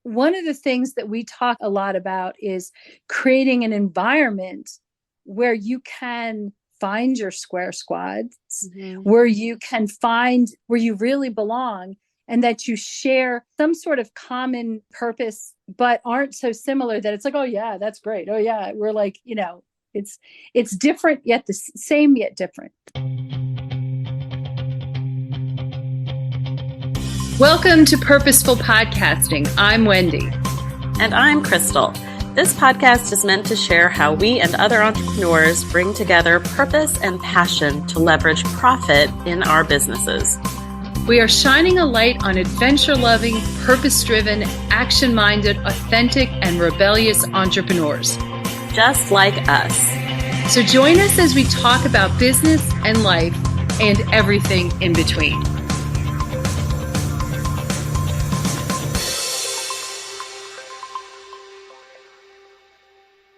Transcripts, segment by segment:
one of the things that we talk a lot about is creating an environment where you can find your square squads, where you can find where you really belong, and that you share some sort of common purpose, but aren't so similar that it's like, oh yeah, that's great. Oh yeah, we're like, it's different yet the same yet different. Welcome to Purposeful Podcasting. I'm Wendy. And I'm Krystal. This podcast is meant to share how we and other entrepreneurs bring together purpose and passion to leverage profit in our businesses. We are shining a light on adventure-loving, purpose-driven, action-minded, authentic, and rebellious entrepreneurs. Just like us. So join us as we talk about business and life and everything in between.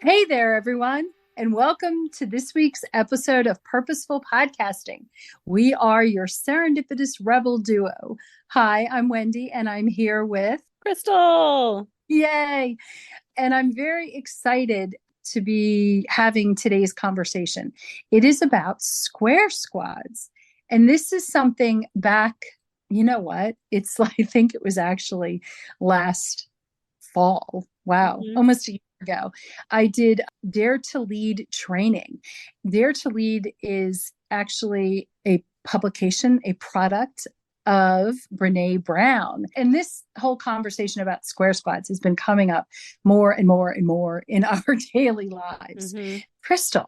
Hey there, everyone, and welcome to this week's episode of Purposeful Podcasting. We are your serendipitous rebel duo. Hi, I'm Wendy, and I'm here with Krystal. Yay! And I'm very excited to be having today's conversation. It is about square squads. And this is something back, you know what? It's like, I think it was actually last fall. Wow, almost a year ago. I did Dare to Lead training. Dare to Lead is actually a publication, a product of Brene Brown. And this whole conversation about square squads has been coming up more and more and more in our daily lives. Krystal,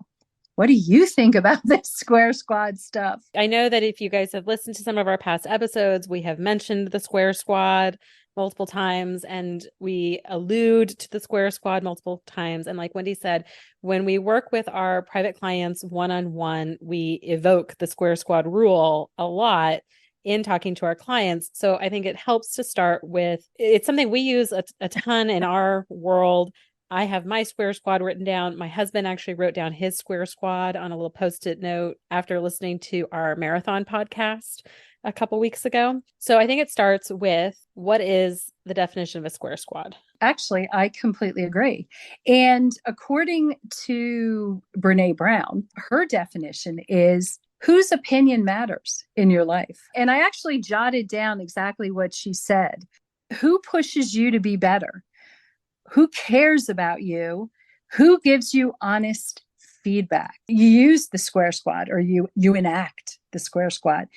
what do you think about this square squad stuff? I know that if you guys have listened to some of our past episodes, we have mentioned the square squad multiple times, and we allude to the square squad multiple times. And like Wendy said, when we work with our private clients one-on-one, we evoke the square squad rule a lot in talking to our clients. So I think it helps to start with, it's something we use a ton in our world. I have my square squad written down. My husband actually wrote down his square squad on a little Post-it note after listening to our marathon podcast a couple weeks ago. So I think it starts with, what is the definition of a square squad? Actually, I completely agree. And according to Brene Brown, her definition is whose opinion matters in your life. And I actually jotted down exactly what she said. Who pushes you to be better? Who cares about you? Who gives you honest feedback? You use the square squad, or you enact the square squad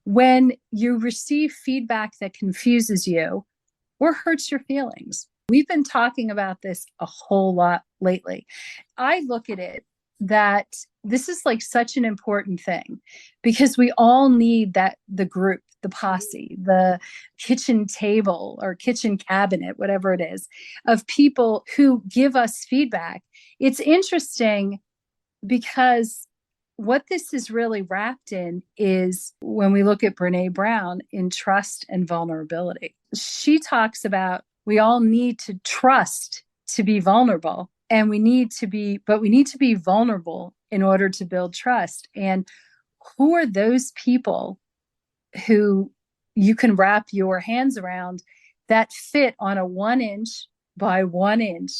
when you receive feedback that confuses you or hurts your feelings. We've been talking about this a whole lot lately. I look at it that this is like such an important thing, because we all need that, the group, the posse, the kitchen table or kitchen cabinet, whatever it is, of people who give us feedback. It's interesting because what this is really wrapped in is, when we look at Brene Brown, in trust and vulnerability. She talks about we all need to trust to be vulnerable, and we need to be vulnerable in order to build trust. And who are those people who you can wrap your hands around that fit on a 1 inch by 1 inch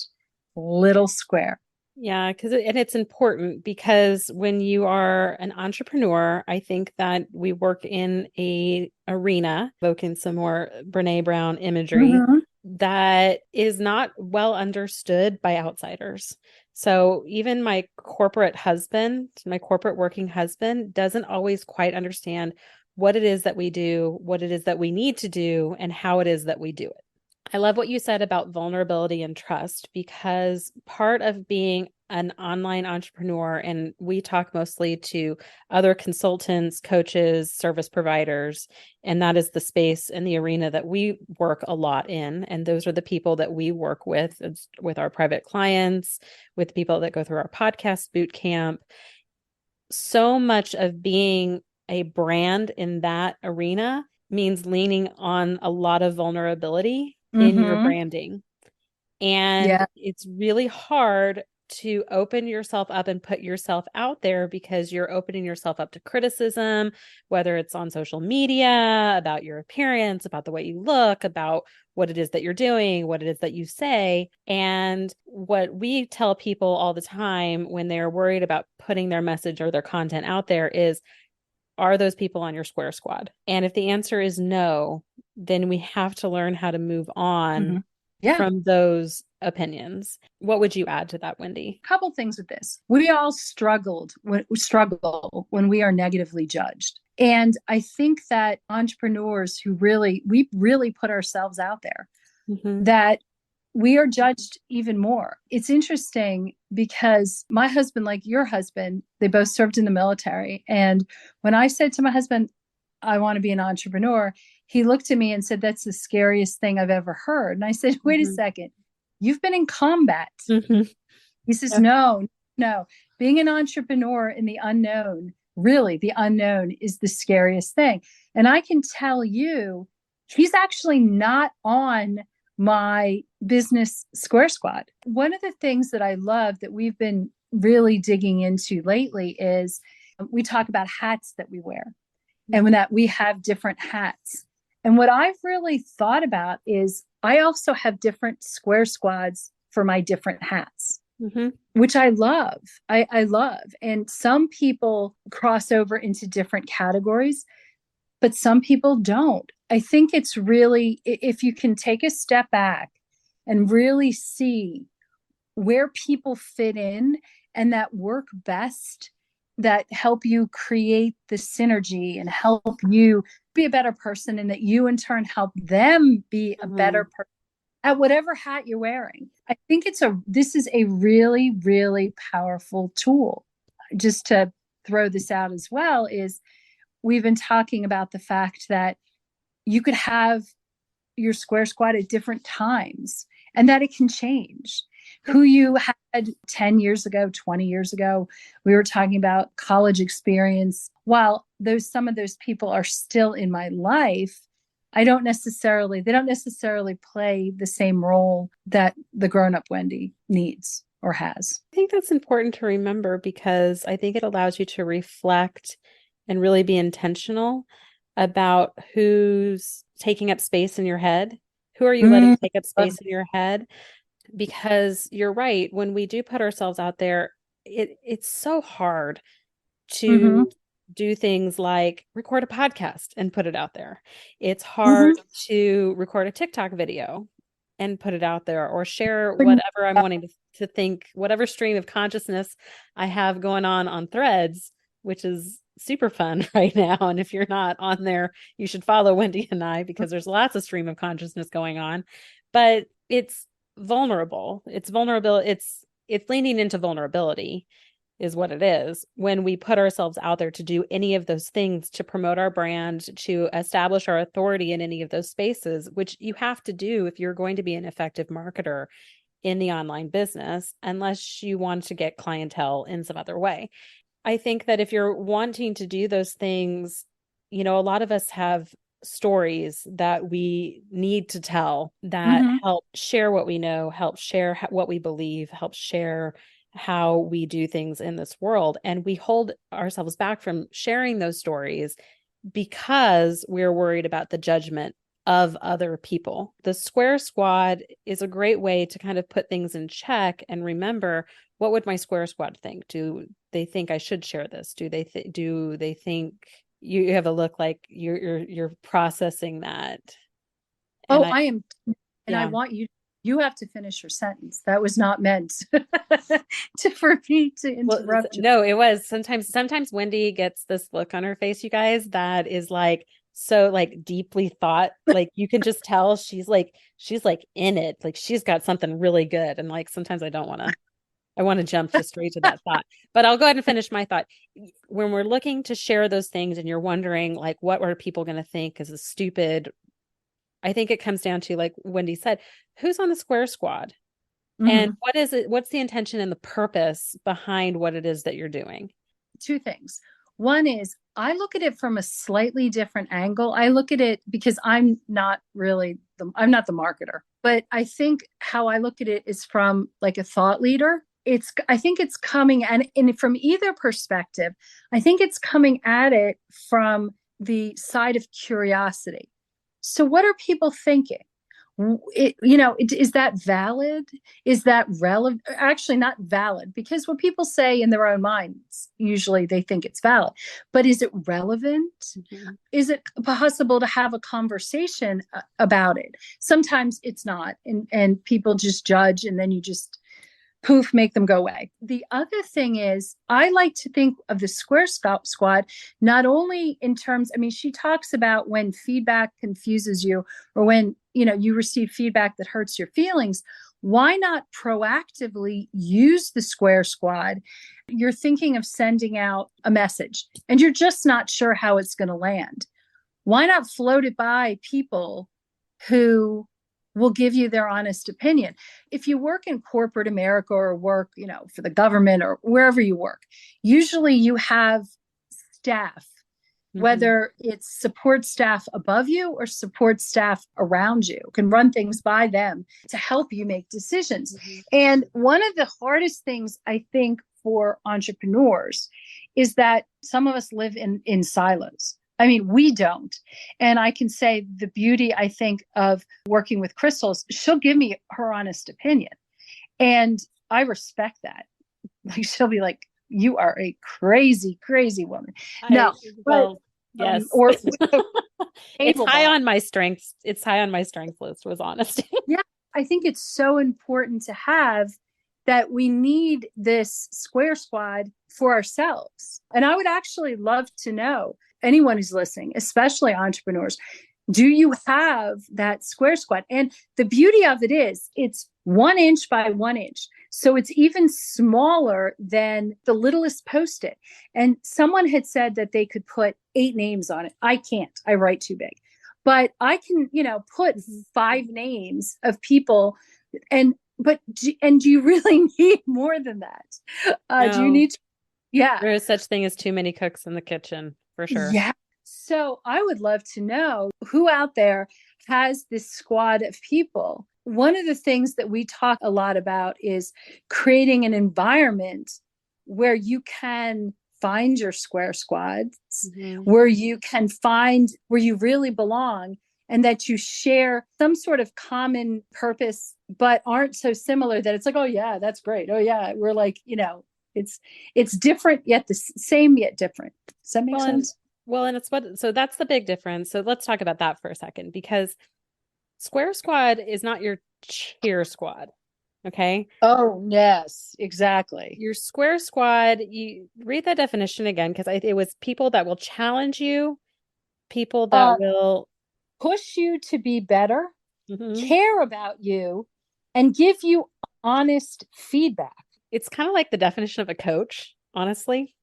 little square? Yeah, and it's important, because when you are an entrepreneur, I think that we work in a arena, evoking some more Brene Brown imagery, that is not well understood by outsiders. So even my corporate working husband doesn't always quite understand what it is that we do, what it is that we need to do, and how it is that we do it. I love what you said about vulnerability and trust, because part of being an online entrepreneur, and we talk mostly to other consultants, coaches, service providers, and that is the space and the arena that we work a lot in. And those are the people that we work with our private clients, with people that go through our podcast boot camp. So much of being a brand in that arena means leaning on a lot of vulnerability in your branding. And it's really hard to open yourself up and put yourself out there, because you're opening yourself up to criticism, whether it's on social media, about your appearance, about the way you look, about what it is that you're doing, what it is that you say. And what we tell people all the time when they're worried about putting their message or their content out there is, are those people on your square squad? And if the answer is no, then we have to learn how to move on from those opinions. What would you add to that, Wendy? A couple things with this. We all struggle when we are negatively judged. And I think that entrepreneurs we really put ourselves out there, that we are judged even more. It's interesting because my husband, like your husband, they both served in the military. And when I said to my husband, I want to be an entrepreneur, he looked at me and said, that's the scariest thing I've ever heard. And I said, wait a second, you've been in combat. He says, no. Being an entrepreneur in the unknown, really the unknown, is the scariest thing. And I can tell you, he's actually not on my business square squad. One of the things that I love that we've been really digging into lately is we talk about hats that we wear, and when that we have different hats. And what I've really thought about is I also have different square squads for my different hats, which I love. I love. And some people cross over into different categories, but some people don't. I think it's really, if you can take a step back and really see where people fit in and that work best, that help you create the synergy and help you be a better person, and that you in turn help them be a better person at whatever hat you're wearing. I think this is a really, really powerful tool. Just to throw this out as well, is we've been talking about the fact that you could have your square squad at different times and that it can change. Who you had 10 years ago, 20 years ago, we were talking about college experience. While some of those people are still in my life, they don't necessarily play the same role that the grown-up Wendy needs or has. I think that's important to remember, because I think it allows you to reflect and really be intentional about who's taking up space in your head. Who are you letting take up space in your head? Because you're right, when we do put ourselves out there, it's so hard to do things like record a podcast and put it out there. It's hard to record a TikTok video and put it out there, or share whatever I'm wanting to think, whatever stream of consciousness I have going on Threads, which is super fun right now. And if you're not on there, you should follow Wendy and I, because there's lots of stream of consciousness going on. But it's vulnerable. It's vulnerable. It's leaning into vulnerability is what it is when we put ourselves out there to do any of those things, to promote our brand, to establish our authority in any of those spaces, which you have to do if you're going to be an effective marketer in the online business, unless you want to get clientele in some other way. I think that if you're wanting to do those things, a lot of us have stories that we need to tell that help share what we know, help share what we believe, help share how we do things in this world. And we hold ourselves back from sharing those stories because we're worried about the judgment of other people. The Square Squad is a great way to kind of put things in check and remember, what would my Square Squad think? Do they think I should share this? Do they think you have a look like you're processing that? And I am. And I want you have to finish your sentence. That was not meant for me to interrupt you. No, it was. Sometimes Wendy gets this look on her face, you guys, that is like so like deeply thought. Like you can just tell she's like in it. Like she's got something really good. And like sometimes I want to jump just straight to that thought, but I'll go ahead and finish my thought. When we're looking to share those things and you're wondering like, what are people going to think is stupid? I think it comes down to, like Wendy said, who's on the Square Squad and what is it? What's the intention and the purpose behind what it is that you're doing? Two things. One is I look at it from a slightly different angle. I look at it because I'm not the marketer, but I think how I look at it is from like a thought leader. I think it's coming and from either perspective. I think it's coming at it from the side of curiosity. So what are people thinking? Is that valid? Is that relevant? Actually, not valid, because what people say in their own minds, usually they think it's valid. But is it relevant? Mm-hmm. Is it possible to have a conversation about it? Sometimes it's not, and people just judge, and then you just poof, make them go away. The other thing is, I like to think of the Square Squad, not only in terms, I mean, she talks about when feedback confuses you, or when, you receive feedback that hurts your feelings. Why not proactively use the Square Squad? You're thinking of sending out a message and you're just not sure how it's going to land. Why not float it by people who will give you their honest opinion? If you work in corporate America or work, for the government or wherever you work, usually you have staff, whether it's support staff above you or support staff around you, can run things by them to help you make decisions. And one of the hardest things, I think, for entrepreneurs is that some of us live in silos. I mean, we don't. And I can say the beauty, I think, of working with Krystal is she'll give me her honest opinion. And I respect that. Like, she'll be like, you are a crazy, crazy woman. Yes. It's high on my strengths. It's high on my strength list, was honesty. Yeah. I think it's so important to have that. We need this Square Squad for ourselves. And I would actually love to know, anyone who's listening, especially entrepreneurs, do you have that Square Squad? And the beauty of it is it's 1 inch by 1 inch. So it's even smaller than the littlest Post-it. And someone had said that they could put 8 names on it. I can't. I write too big. But I can, put 5 names of people. Do you really need more than that? No. Do you need to? Yeah. There is such thing as too many cooks in the kitchen. For sure. Yeah. So I would love to know who out there has this squad of people. One of the things that we talk a lot about is creating an environment where you can find your Square Squads, where you can find where you really belong, and that you share some sort of common purpose, but aren't so similar that it's like, oh yeah, that's great. Oh yeah, we're like, it's different yet the same yet different. Does that make sense? And so that's the big difference. So let's talk about that for a second, because Square Squad is not your cheer squad. Okay. Oh, yes, exactly. Your Square Squad, you read that definition again, because it was people that will challenge you, people that will push you to be better, care about you, and give you honest feedback. It's kind of like the definition of a coach, honestly.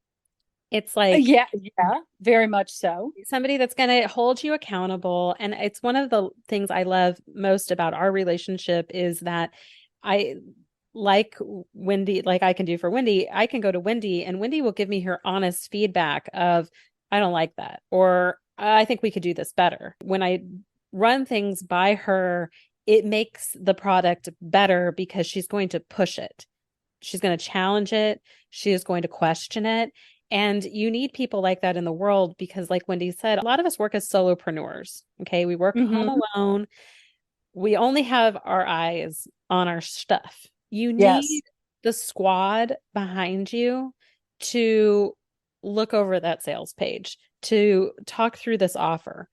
It's like, yeah, very much so. Somebody that's going to hold you accountable. And it's one of the things I love most about our relationship is that I like Wendy, like I can do for Wendy, I can go to Wendy and Wendy will give me her honest feedback of, I don't like that, or I think we could do this better. When I run things by her, it makes the product better because she's going to push it. She's going to challenge it. She is going to question it. And you need people like that in the world because, like Wendy said, a lot of us work as solopreneurs. Okay. We work home alone. We only have our eyes on our stuff. You need the squad behind you to look over that sales page, to talk through this offer.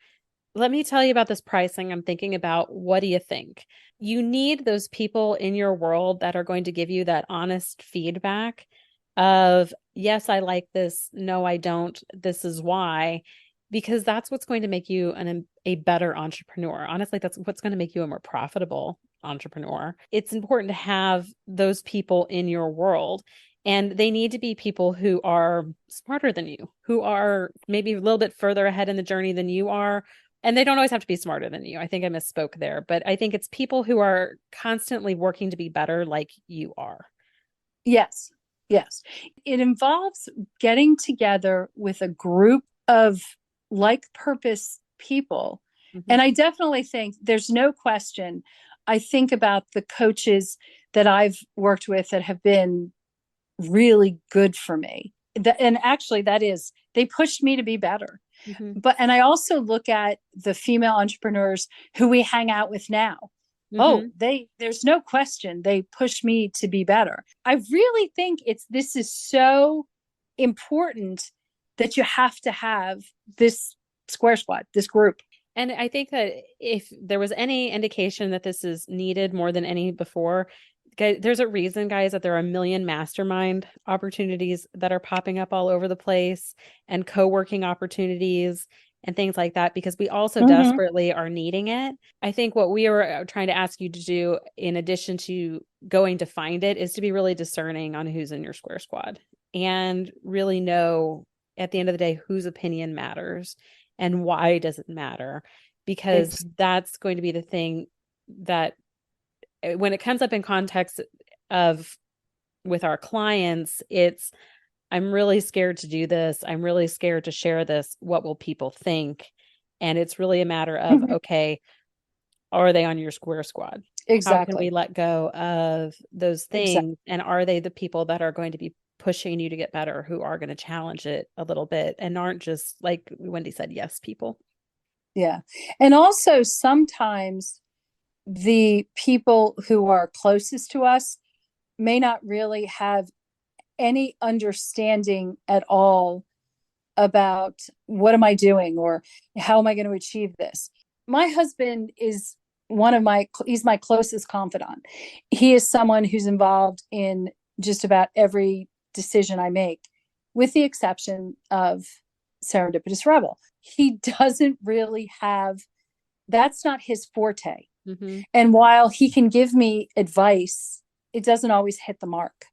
Let me tell you about this pricing. I'm thinking about, what do you think? You need those people in your world that are going to give you that honest feedback of, yes, I like this. No, I don't. This is why, because that's what's going to make you a better entrepreneur. Honestly, that's what's going to make you a more profitable entrepreneur. It's important to have those people in your world. And they need to be people who are smarter than you, who are maybe a little bit further ahead in the journey than you are. And they don't always have to be smarter than you. I think I misspoke there, but I think it's people who are constantly working to be better like you are. Yes. Yes. It involves getting together with a group of like purpose people. And I definitely think there's no question. I think about the coaches that I've worked with that have been really good for me. And actually, they pushed me to be better. Mm-hmm. And I also look at the female entrepreneurs who we hang out with now. Oh, there's no question they push me to be better. I really think this is so important that you have to have this square squad, this group. And I think that if there was any indication that this is needed more than any before, there's a reason, guys, that there are a million mastermind opportunities that are popping up all over the place, and co-working opportunities and things like that, because we also desperately are needing it. I think what we were trying to ask you to do, in addition to going to find it, is to be really discerning on who's in your square squad and really know at the end of the day whose opinion matters and why does it matter, because that's going to be the thing that when it comes up in context of with our clients, it's, I'm really scared to do this. I'm really scared to share this. What will people think? And it's really a matter of, okay, are they on your square squad? Exactly. How can we let go of those things? And are they the people that are going to be pushing you to get better, who are going to challenge it a little bit and aren't just, like Wendy said, yes people? Yeah. And also sometimes the people who are closest to us may not really have any understanding at all about what am I doing or how am I going to achieve this. My husband is he's my closest confidant. He is someone who's involved in just about every decision I make, with the exception of Serendipitous Rebel. He doesn't really have, that's not his forte. And while he can give me advice, it doesn't always hit the mark.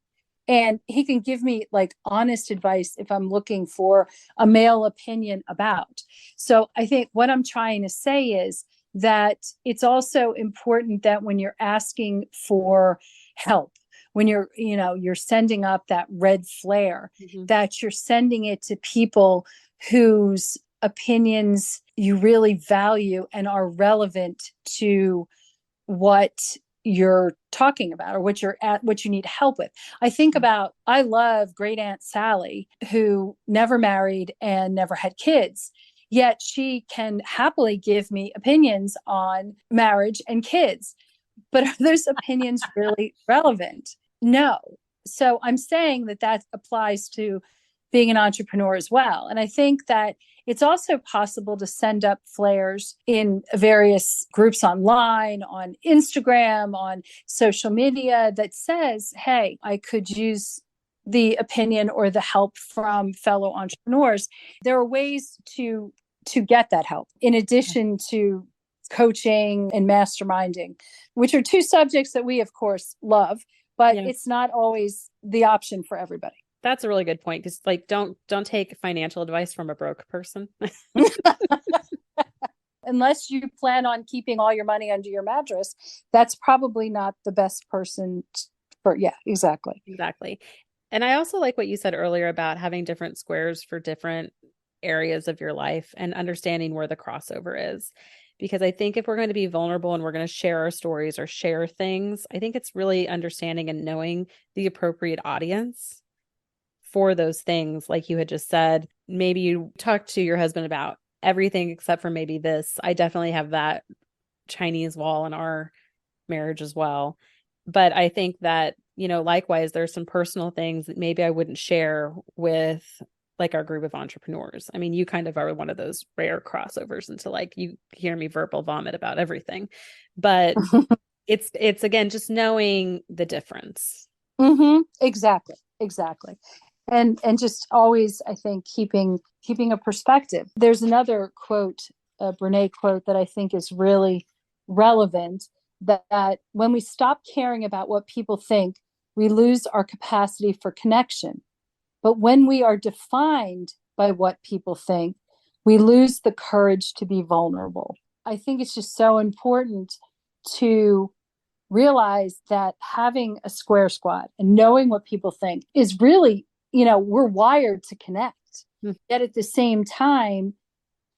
And he can give me like honest advice if I'm looking for a male opinion about. So I think what I'm trying to say is that it's also important that when you're asking for help, when you're sending up that red flare, that you're sending it to people whose opinions you really value and are relevant to what you're talking about or what you need help with. I love great Aunt Sally, who never married and never had kids, yet she can happily give me opinions on marriage and kids. But are those opinions really relevant? No. So I'm saying that applies to being an entrepreneur as well. And I think that it's also possible to send up flares in various groups online, on Instagram, on social media, that says, hey, I could use the opinion or the help from fellow entrepreneurs. There are ways to get that help, in addition to coaching and masterminding, which are two subjects that we, of course, love, but it's not always the option for everybody. That's a really good point, because like don't take financial advice from a broke person. Unless you plan on keeping all your money under your mattress, that's probably not the best person exactly. And I also like what you said earlier about having different squares for different areas of your life and understanding where the crossover is. Because I think if we're going to be vulnerable and we're going to share our stories or share things, I think it's really understanding and knowing the appropriate audience for those things. Like you had just said, maybe you talk to your husband about everything except for maybe this. I definitely have that Chinese wall in our marriage as well. But I think that, likewise, there's some personal things that maybe I wouldn't share with like our group of entrepreneurs. I mean, you kind of are one of those rare crossovers into like, you hear me verbal vomit about everything, but it's again, just knowing the difference. Exactly. And just always, I think, keeping a perspective. There's another quote, a Brene quote, that I think is really relevant, that when we stop caring about what people think, we lose our capacity for connection. But when we are defined by what people think, we lose the courage to be vulnerable. I think it's just so important to realize that having a square squad and knowing what people think is really, we're wired to connect. Yet at the same time,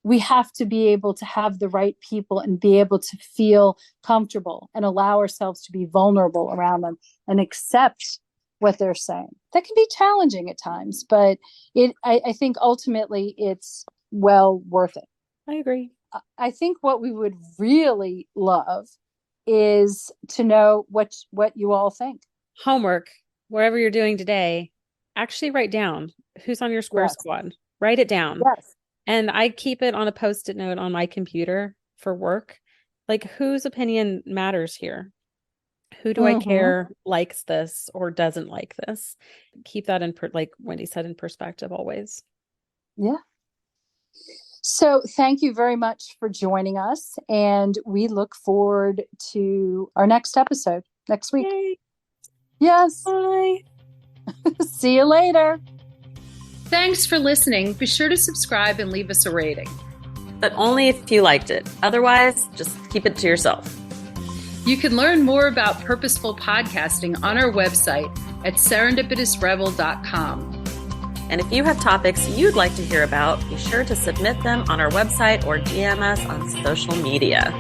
we have to be able to have the right people and be able to feel comfortable and allow ourselves to be vulnerable around them and accept what they're saying. That can be challenging at times, but I think ultimately it's well worth it. I agree. I think what we would really love is to know what you all think. Homework, wherever you're doing today, actually write down who's on your square squad. Write it down. Yes. And I keep it on a Post-it note on my computer for work. Like, whose opinion matters here? Who do I care likes this or doesn't like this? Keep that in, like Wendy said, in perspective always. Yeah. So thank you very much for joining us. And we look forward to our next episode next week. Yay. Yes. Bye. See you later. Thanks for listening. Be sure to subscribe and leave us a rating. But only if you liked it. Otherwise, just keep it to yourself. You can learn more about purposeful podcasting on our website at serendipitousrebel.com. And if you have topics you'd like to hear about, be sure to submit them on our website or DM us on social media.